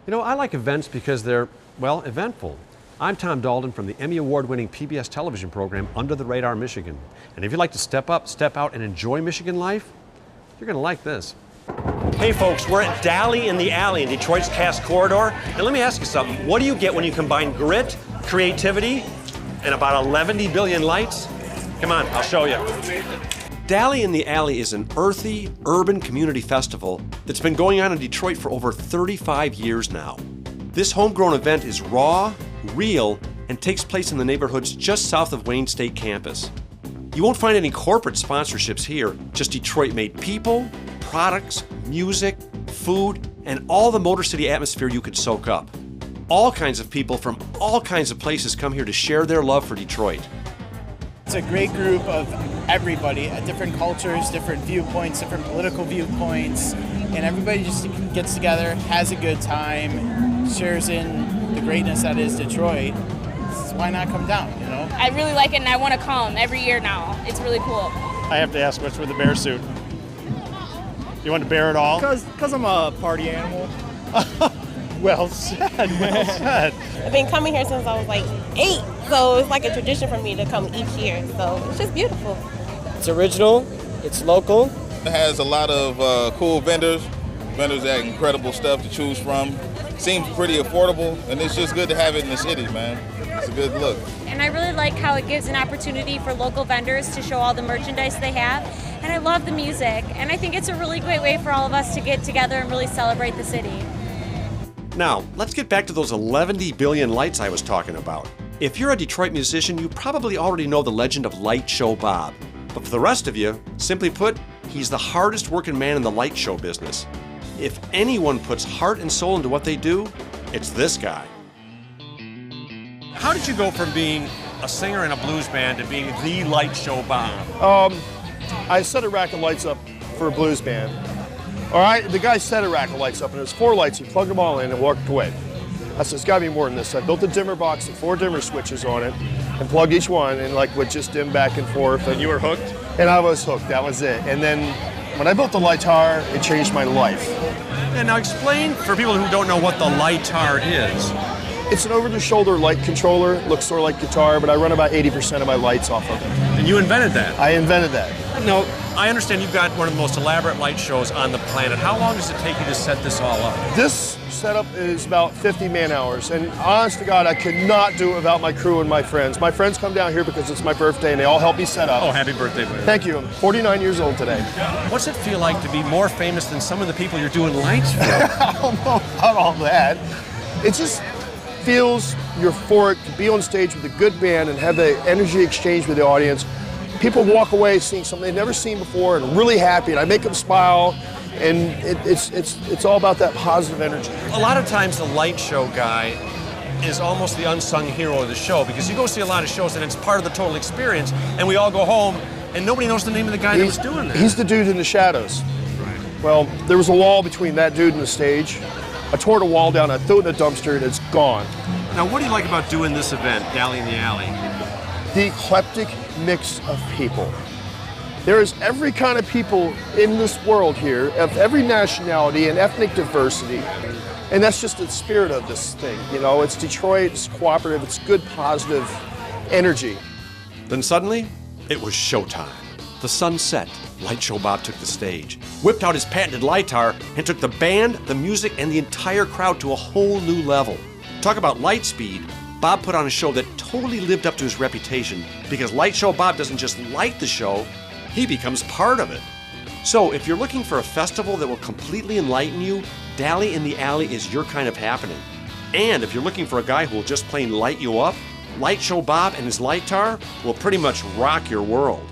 You know, I like events because they're, well, eventful. I'm Tom Dalton from the Emmy Award-winning PBS television program Under the Radar Michigan. And if you'd like to step up, step out, and enjoy Michigan life, you're going to like this. Hey folks, we're at Dally in the Alley in Detroit's Cass Corridor. And let me ask you something. What do you get when you combine grit, creativity, and about 11 billion lights? Come on, I'll show you. Dally in the Alley is an earthy, urban community festival that's been going on in Detroit for over 35 years now. This homegrown event is raw, real, and takes place in the neighborhoods just south of Wayne State campus. You won't find any corporate sponsorships here, just Detroit-made people, products, music, food, and all the Motor City atmosphere you could soak up. All kinds of people from all kinds of places come here to share their love for Detroit. It's a great group of everybody, different cultures, different viewpoints, different political viewpoints, and everybody just gets together, has a good time, shares in the greatness that is Detroit. So why not come down, you know? I really like it and I want to come every year now. It's really cool. I have to ask, what's with the bear suit? You want to bear it all? Because I'm a party animal. Well said, well said. I've been coming here since I was like 8, so it's like a tradition for me to come each year. So it's just beautiful. It's original, it's local. It has a lot of cool vendors that have incredible stuff to choose from. Seems pretty affordable, and it's just good to have it in the city, man. It's a good look. And I really like how it gives an opportunity for local vendors to show all the merchandise they have. And I love the music, and I think it's a really great way for all of us to get together and really celebrate the city. Now, let's get back to those 11 billion lights I was talking about. If you're a Detroit musician, you probably already know the legend of Light Show Bob. But for the rest of you, simply put, he's the hardest working man in the light show business. If anyone puts heart and soul into what they do, it's this guy. How did you go from being a singer in a blues band to being the Light Show Bob? I set a rack of lights up for a blues band. All right, the guy set a rack of lights up, and there's 4 lights. He plugged them all in and walked away. I said, it's got to be more than this. So I built a dimmer box with 4 dimmer switches on it and plugged each one and would just dim back and forth. And you were hooked? And I was hooked, that was it. And then when I built the Lightar, it changed my life. And now explain for people who don't know what the Lightar is. It's an over-the-shoulder light controller. It looks sort of like guitar, but I run about 80% of my lights off of it. And you invented that? I invented that. Now, I understand you've got one of the most elaborate light shows on the planet. How long does it take you to set this all up? This setup is about 50 man-hours, and honest to God, I could not do it without my crew and my friends. My friends come down here because it's my birthday, and they all help me set up. Oh, happy birthday, buddy. Thank you. I'm 49 years old today. What's it feel like to be more famous than some of the people you're doing lights for? I don't know about all that. It just feels euphoric to be on stage with a good band and have the energy exchange with the audience. People walk away seeing something they've never seen before and really happy, and I make them smile, and it's all about that positive energy. A lot of times the light show guy is almost the unsung hero of the show, because you go see a lot of shows and it's part of the total experience, and we all go home and nobody knows the name of the guy that was doing that. He's the dude in the shadows. Right. Well, there was a wall between that dude and the stage. I tore the wall down, I threw it in a dumpster, and it's gone. Now, what do you like about doing this event, Dally in the Alley? The eclectic mix of people. There is every kind of people in this world here, of every nationality and ethnic diversity. And that's just the spirit of this thing, you know? It's Detroit, it's cooperative, it's good, positive energy. Then suddenly, it was showtime. The sun set. Light Show Bob took the stage, whipped out his patented Lightar, and took the band, the music, and the entire crowd to a whole new level. Talk about light speed. Bob put on a show that totally lived up to his reputation, because Light Show Bob doesn't just light the show, he becomes part of it. So if you're looking for a festival that will completely enlighten you, Dally in the Alley is your kind of happening. And if you're looking for a guy who will just plain light you up, Light Show Bob and his Lightar will pretty much rock your world.